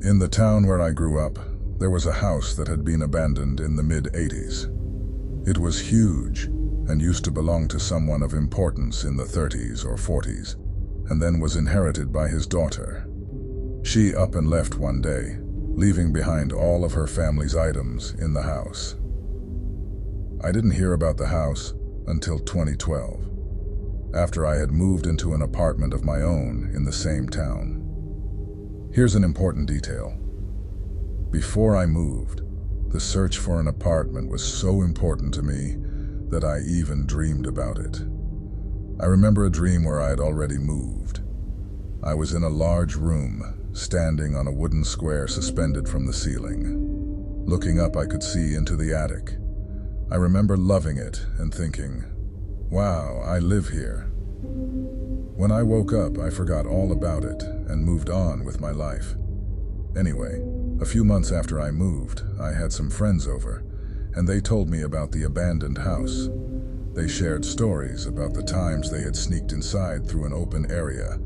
In the town where I grew up, there was a house that had been abandoned in the mid-80s. It was huge and used to belong to someone of importance in the 30s or 40s, and then was inherited by his daughter. She up and left one day, leaving behind all of her family's items in the house. I didn't hear about the house until 2012, after I had moved into an apartment of my own in the same town. Here's an important detail. Before I moved, the search for an apartment was so important to me that I even dreamed about it. I remember a dream where I had already moved. I was in a large room, standing on a wooden square suspended from the ceiling. Looking up, I could see into the attic. I remember loving it and thinking, wow, I live here. When I woke up, I forgot all about it and moved on with my life. Anyway, a few months after I moved, I had some friends over, and they told me about the abandoned house. They shared stories about the times they had sneaked inside through an open area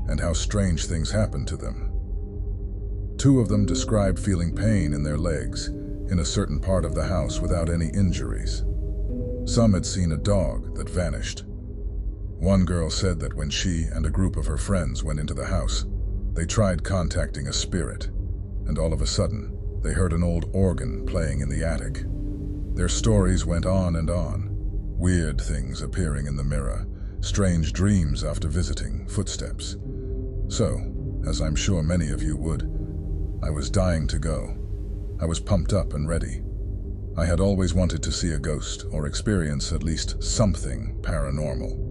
and how strange things happened to them. Two of them described feeling pain in their legs in a certain part of the house without any injuries. Some had seen a dog that vanished. One girl said that when she and a group of her friends went into the house, they tried contacting a spirit, and all of a sudden, they heard an old organ playing in the attic. Their stories went on and on. Weird things appearing in the mirror, strange dreams after visiting, footsteps. So, as I'm sure many of you would, I was dying to go. I was pumped up and ready. I had always wanted to see a ghost or experience at least something paranormal.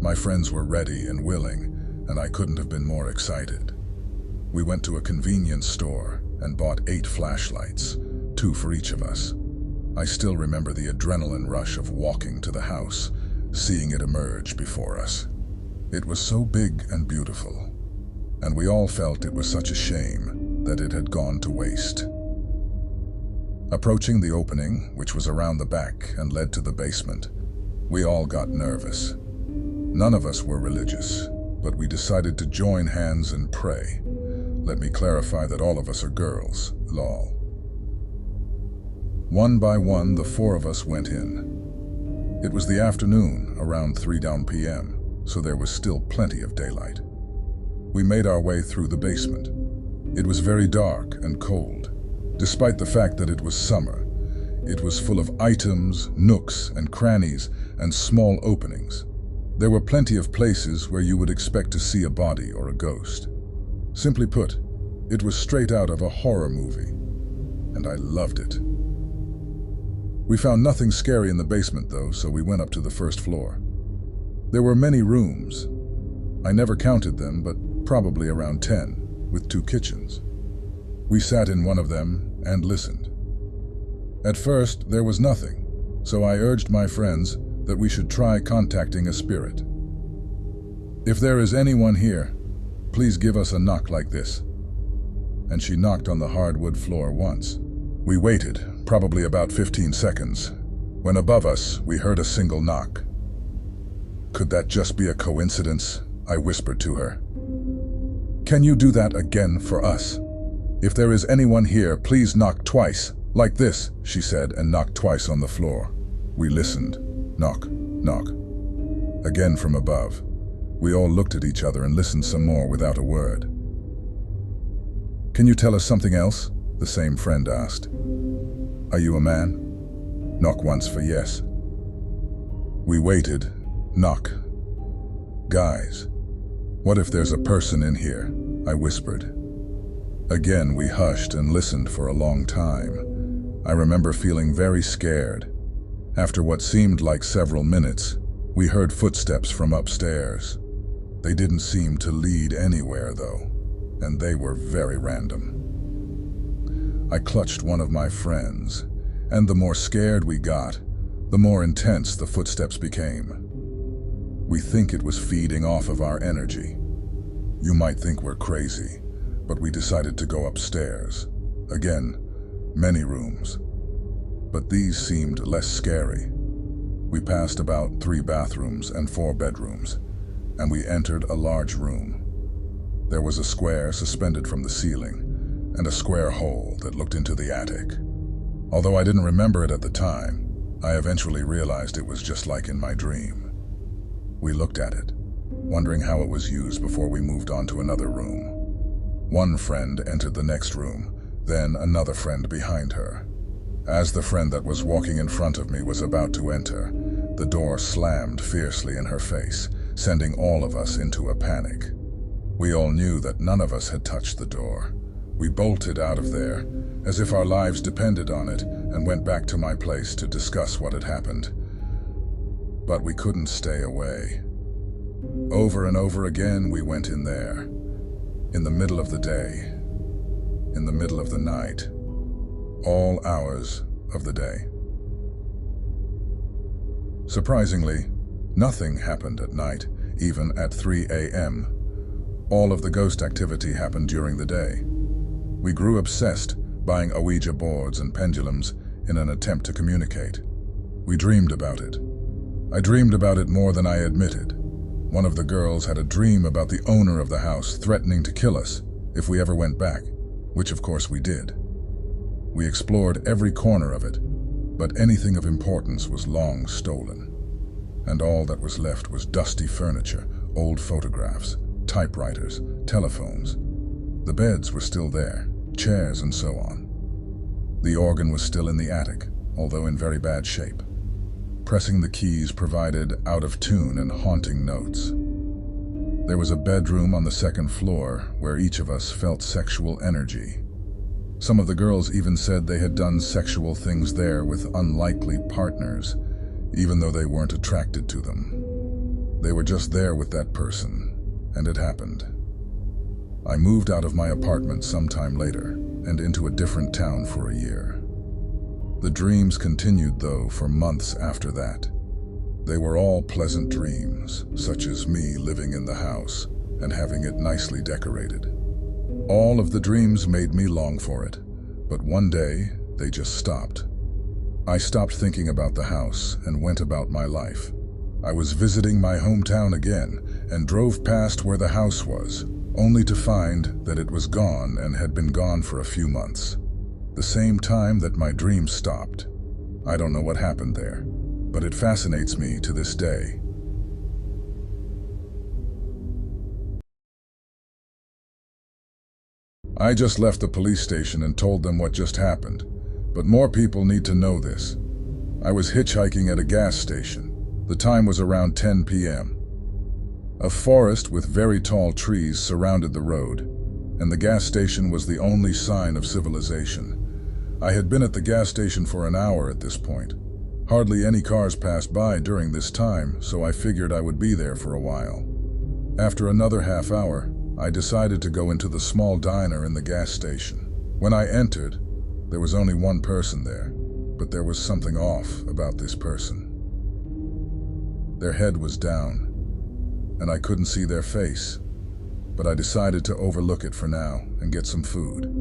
My friends were ready and willing, and I couldn't have been more excited. We went to a convenience store and bought 8 flashlights, 2 for each of us. I still remember the adrenaline rush of walking to the house, seeing it emerge before us. It was so big and beautiful, and we all felt it was such a shame that it had gone to waste. Approaching the opening, which was around the back and led to the basement, we all got nervous. None of us were religious, but we decided to join hands and pray. Let me clarify that all of us are girls, lol. One by one, the 4 of us went in. It was the afternoon, around 3 down p.m., so there was still plenty of daylight. We made our way through the basement. It was very dark and cold. Despite the fact that it was summer, it was full of items, nooks and crannies, and small openings. There were plenty of places where you would expect to see a body or a ghost. Simply put, it was straight out of a horror movie, and I loved it. We found nothing scary in the basement though, so we went up to the first floor. There were many rooms. I never counted them, but probably around 10, with 2 kitchens. We sat in one of them and listened. At first, there was nothing, so I urged my friends that we should try contacting a spirit. If there is anyone here, please give us a knock like this. And she knocked on the hardwood floor once. We waited, probably about 15 seconds, when above us we heard a single knock. Could that just be a coincidence? I whispered to her. Can you do that again for us? If there is anyone here, please knock twice, like this, she said, and knocked twice on the floor. We listened. Knock, knock. Again from above. We all looked at each other and listened some more without a word. Can you tell us something else? The same friend asked. Are you a man? Knock once for yes. We waited. Knock. Guys, what if there's a person in here? I whispered. Again, we hushed and listened for a long time. I remember feeling very scared. After what seemed like several minutes, we heard footsteps from upstairs. They didn't seem to lead anywhere, though, and they were very random. I clutched one of my friends, and the more scared we got, the more intense the footsteps became. We think it was feeding off of our energy. You might think we're crazy, but we decided to go upstairs. Again, many rooms. But these seemed less scary. We passed about 3 bathrooms and 4 bedrooms, and we entered a large room. There was a square suspended from the ceiling, and a square hole that looked into the attic. Although I didn't remember it at the time, I eventually realized it was just like in my dream. We looked at it, wondering how it was used before we moved on to another room. One friend entered the next room, then another friend behind her. As the friend that was walking in front of me was about to enter, the door slammed fiercely in her face, sending all of us into a panic. We all knew that none of us had touched the door. We bolted out of there, as if our lives depended on it, and went back to my place to discuss what had happened. But we couldn't stay away. Over and over again, we went in there. In the middle of the day. In the middle of the night. All hours of the day. Surprisingly, nothing happened at night, even at 3 a.m. All of the ghost activity happened during the day. We grew obsessed, buying Ouija boards and pendulums in an attempt to communicate. We dreamed about it. I dreamed about it more than I admitted. One of the girls had a dream about the owner of the house threatening to kill us if we ever went back, which of course we did. We explored every corner of it, but anything of importance was long stolen. And all that was left was dusty furniture, old photographs, typewriters, telephones. The beds were still there, chairs and so on. The organ was still in the attic, although in very bad shape. Pressing the keys provided out-of-tune and haunting notes. There was a bedroom on the second floor where each of us felt sexual energy. Some of the girls even said they had done sexual things there with unlikely partners, even though they weren't attracted to them. They were just there with that person, and it happened. I moved out of my apartment sometime later and into a different town for a year. The dreams continued, though, for months after that. They were all pleasant dreams, such as me living in the house and having it nicely decorated. All of the dreams made me long for it, but one day they just stopped. I stopped thinking about the house and went about my life. I was visiting my hometown again and drove past where the house was, only to find that it was gone and had been gone for a few months. The same time that my dream stopped. I don't know what happened there, but it fascinates me to this day. I just left the police station and told them what just happened, but more people need to know this. I was hitchhiking at a gas station. The time was around 10 p.m. A forest with very tall trees surrounded the road, and the gas station was the only sign of civilization. I had been at the gas station for an hour at this point. Hardly any cars passed by during this time, so I figured I would be there for a while. After another half hour, I decided to go into the small diner in the gas station. When I entered, there was only one person there, but there was something off about this person. Their head was down, and I couldn't see their face, but I decided to overlook it for now and get some food.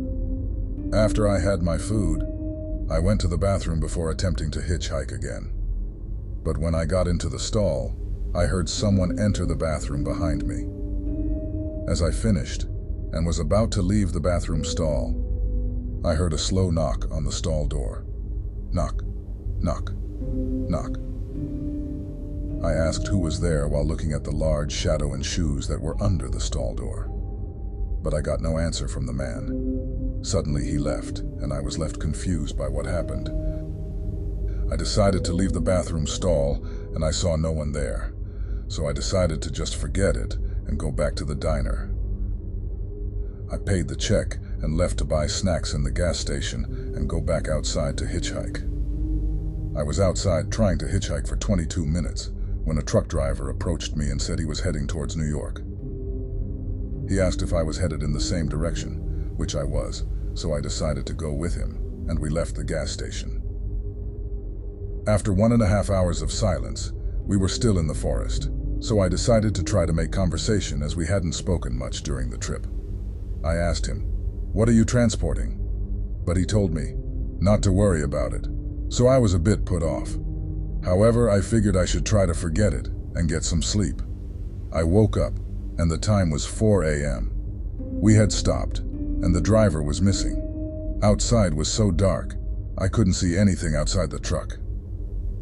After I had my food, I went to the bathroom before attempting to hitchhike again. But when I got into the stall, I heard someone enter the bathroom behind me. As I finished and was about to leave the bathroom stall, I heard a slow knock on the stall door. Knock, knock, knock. I asked who was there while looking at the large shadow and shoes that were under the stall door. But I got no answer from the man. Suddenly he left, and I was left confused by what happened. I decided to leave the bathroom stall, and I saw no one there. So I decided to just forget it and go back to the diner. I paid the check and left to buy snacks in the gas station and go back outside to hitchhike. I was outside trying to hitchhike for 22 minutes when a truck driver approached me and said he was heading towards New York. He asked if I was headed in the same direction, which I was, so I decided to go with him, and we left the gas station. After 1.5 hours of silence, we were still in the forest, so I decided to try to make conversation as we hadn't spoken much during the trip. I asked him, "What are you transporting?" But he told me not to worry about it, so I was a bit put off. However, I figured I should try to forget it and get some sleep. I woke up, and the time was 4 a.m. We had stopped, and the driver was missing. Outside was so dark, I couldn't see anything outside the truck.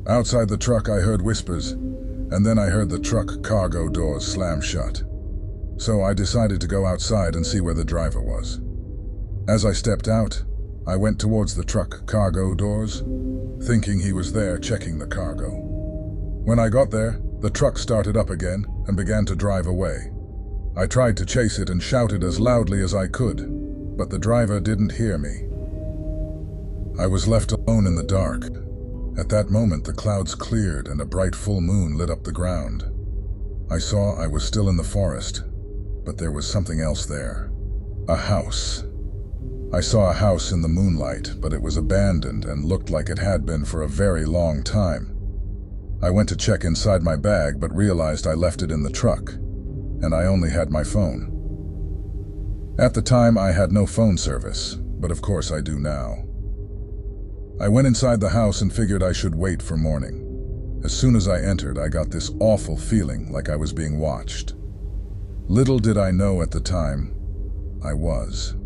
Outside the truck, I heard whispers, and then I heard the truck cargo doors slam shut. So I decided to go outside and see where the driver was. As I stepped out, I went towards the truck cargo doors, thinking he was there checking the cargo. When I got there, the truck started up again and began to drive away. I tried to chase it and shouted as loudly as I could, but the driver didn't hear me. I was left alone in the dark. At that moment, the clouds cleared and a bright full moon lit up the ground. I saw I was still in the forest, but there was something else there. A house. I saw a house in the moonlight, but it was abandoned and looked like it had been for a very long time. I went to check inside my bag, but realized I left it in the truck, and I only had my phone. At the time, I had no phone service, but of course I do now. I went inside the house and figured I should wait for morning. As soon as I entered, I got this awful feeling like I was being watched. Little did I know at the time, I was.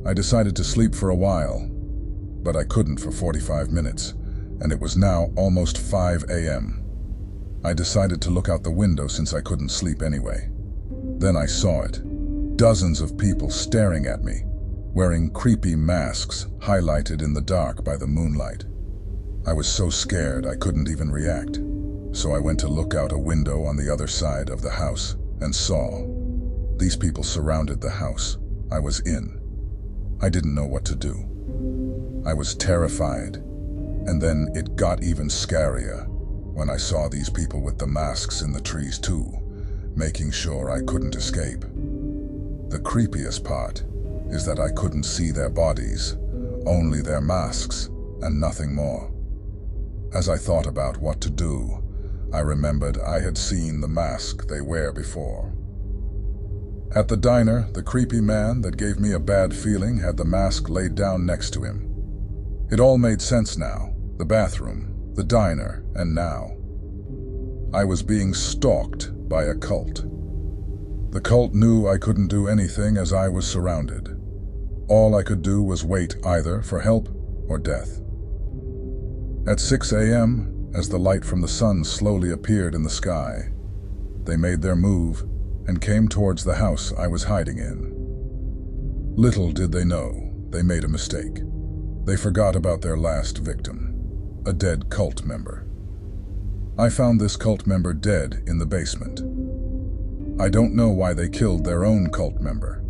I decided to sleep for a while, but I couldn't for 45 minutes, and it was now almost 5 a.m. I decided to look out the window since I couldn't sleep anyway. Then I saw it. Dozens of people staring at me, wearing creepy masks highlighted in the dark by the moonlight. I was so scared I couldn't even react, so I went to look out a window on the other side of the house and saw. These people surrounded the house I was in. I didn't know what to do. I was terrified, and then it got even scarier when I saw these people with the masks in the trees too, making sure I couldn't escape. The creepiest part is that I couldn't see their bodies, only their masks and nothing more. As I thought about what to do, I remembered I had seen the mask they wear before. At the diner, the creepy man that gave me a bad feeling had the mask laid down next to him. It all made sense now. The bathroom, the diner, and now. I was being stalked by a cult. The cult knew I couldn't do anything as I was surrounded. All I could do was wait either for help or death. At 6 a.m., as the light from the sun slowly appeared in the sky, they made their move and came towards the house I was hiding in. Little did they know, they made a mistake. They forgot about their last victim, a dead cult member. I found this cult member dead in the basement. I don't know why they killed their own cult member,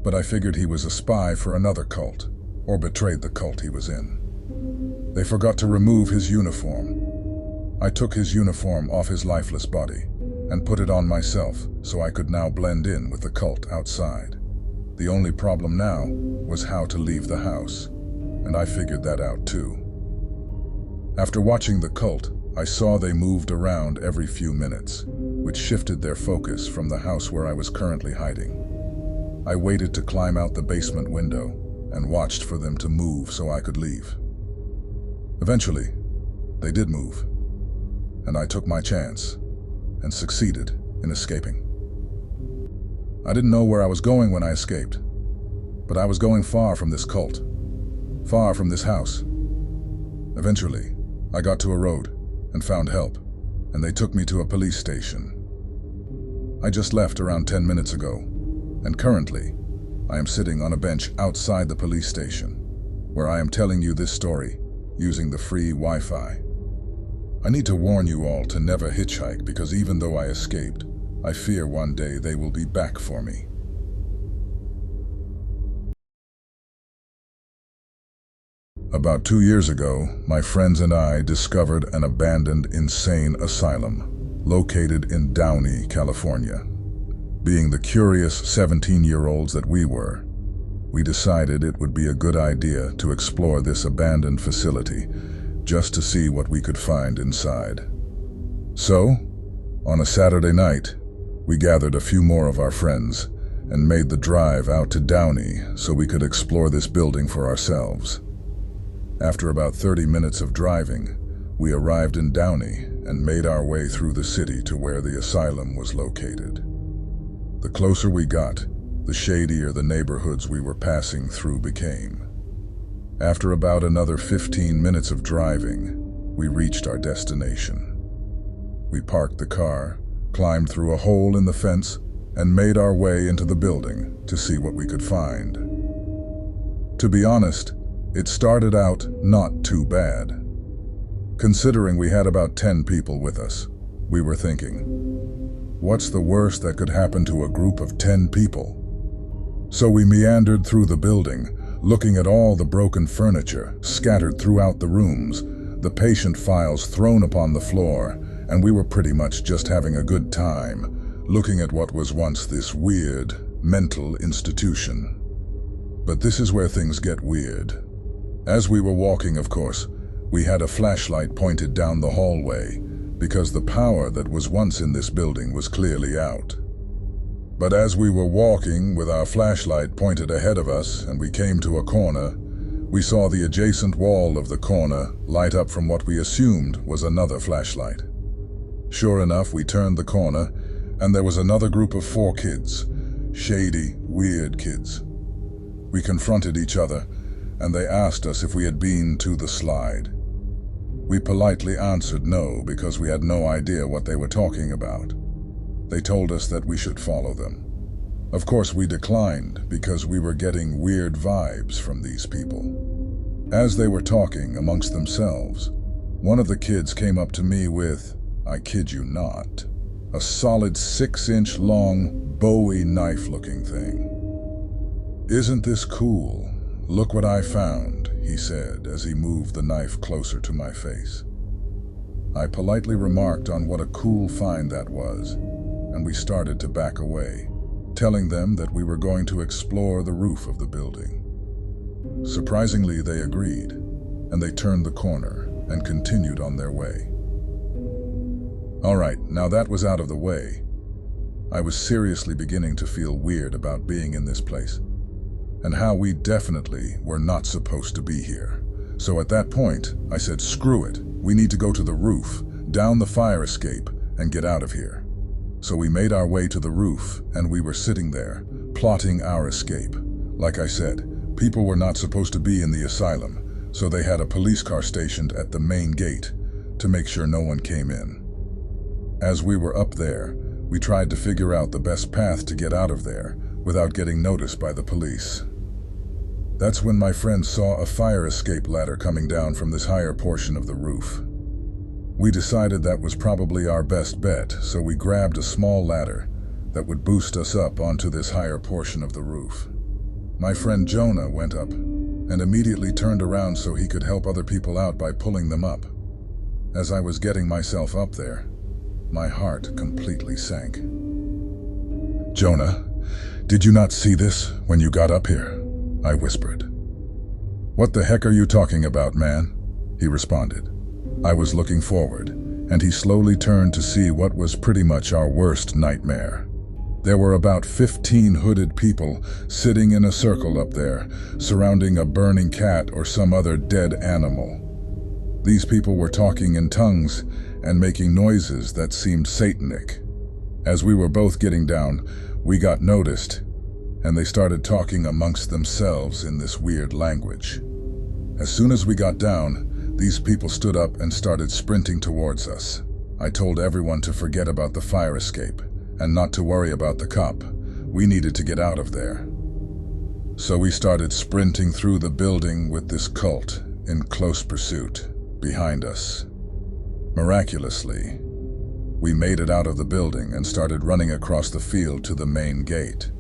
but I figured he was a spy for another cult, or betrayed the cult he was in. They forgot to remove his uniform. I took his uniform off his lifeless body and put it on myself so I could now blend in with the cult outside. The only problem now was how to leave the house, and I figured that out too. After watching the cult, I saw they moved around every few minutes, which shifted their focus from the house where I was currently hiding. I waited to climb out the basement window and watched for them to move so I could leave. Eventually, they did move, and I took my chance and succeeded in escaping. I didn't know where I was going when I escaped, but I was going far from this cult, far from this house. Eventually, I got to a road and found help, and they took me to a police station. I just left around 10 minutes ago, and currently, I am sitting on a bench outside the police station, where I am telling you this story using the free Wi-Fi. I need to warn you all to never hitchhike because even though I escaped, I fear one day they will be back for me. About 2 years ago, my friends and I discovered an abandoned insane asylum located in Downey, California. Being the curious 17-year-olds that we were, we decided it would be a good idea to explore this abandoned facility just to see what we could find inside. So, on a Saturday night, we gathered a few more of our friends and made the drive out to Downey so we could explore this building for ourselves. After about 30 minutes of driving, we arrived in Downey and made our way through the city to where the asylum was located. The closer we got, the shadier the neighborhoods we were passing through became. After about another 15 minutes of driving, we reached our destination. We parked the car, climbed through a hole in the fence, and made our way into the building to see what we could find. To be honest, it started out not too bad. Considering we had about 10 people with us, we were thinking, what's the worst that could happen to a group of 10 people? So we meandered through the building, looking at all the broken furniture scattered throughout the rooms, the patient files thrown upon the floor, and we were pretty much just having a good time, looking at what was once this weird mental institution. But this is where things get weird. As we were walking, of course, we had a flashlight pointed down the hallway, because the power that was once in this building was clearly out. But as we were walking with our flashlight pointed ahead of us and we came to a corner, we saw the adjacent wall of the corner light up from what we assumed was another flashlight. Sure enough, we turned the corner and there was another group of 4 kids, shady, weird kids. We confronted each other and they asked us if we had been to the slide. We politely answered no because we had no idea what they were talking about. They told us that we should follow them. Of course, we declined because we were getting weird vibes from these people. As they were talking amongst themselves, one of the kids came up to me with, I kid you not, a solid 6-inch long Bowie knife-looking thing. "Isn't this cool? Look what I found," he said as he moved the knife closer to my face. I politely remarked on what a cool find that was, and we started to back away, telling them that we were going to explore the roof of the building. Surprisingly, they agreed, and they turned the corner and continued on their way. All right, now that was out of the way, I was seriously beginning to feel weird about being in this place, and how we definitely were not supposed to be here. So at that point, I said, screw it, we need to go to the roof, down the fire escape, and get out of here. So we made our way to the roof, and we were sitting there, plotting our escape. Like I said, people were not supposed to be in the asylum, so they had a police car stationed at the main gate to make sure no one came in. As we were up there, we tried to figure out the best path to get out of there without getting noticed by the police. That's when my friend saw a fire escape ladder coming down from this higher portion of the roof. We decided that was probably our best bet, so we grabbed a small ladder that would boost us up onto this higher portion of the roof. My friend Jonah went up and immediately turned around so he could help other people out by pulling them up. As I was getting myself up there, my heart completely sank. "Jonah, did you not see this when you got up here?" I whispered. "What the heck are you talking about, man?" he responded. I was looking forward, and he slowly turned to see what was pretty much our worst nightmare. There were about 15 hooded people sitting in a circle up there, surrounding a burning cat or some other dead animal. These people were talking in tongues and making noises that seemed satanic. As we were both getting down, we got noticed, and they started talking amongst themselves in this weird language. As soon as we got down, these people stood up and started sprinting towards us. I told everyone to forget about the fire escape and not to worry about the cop. We needed to get out of there. So we started sprinting through the building with this cult in close pursuit behind us. Miraculously, we made it out of the building and started running across the field to the main gate.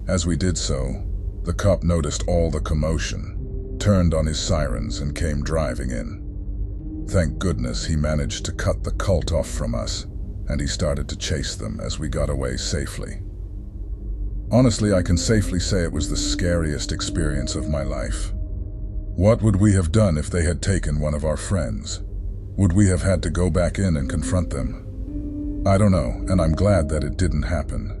As we did so, the cop noticed all the commotion, turned on his sirens and came driving in. Thank goodness he managed to cut the cult off from us, and he started to chase them as we got away safely. Honestly, I can safely say it was the scariest experience of my life. What would we have done if they had taken one of our friends? Would we have had to go back in and confront them? I don't know, and I'm glad that it didn't happen.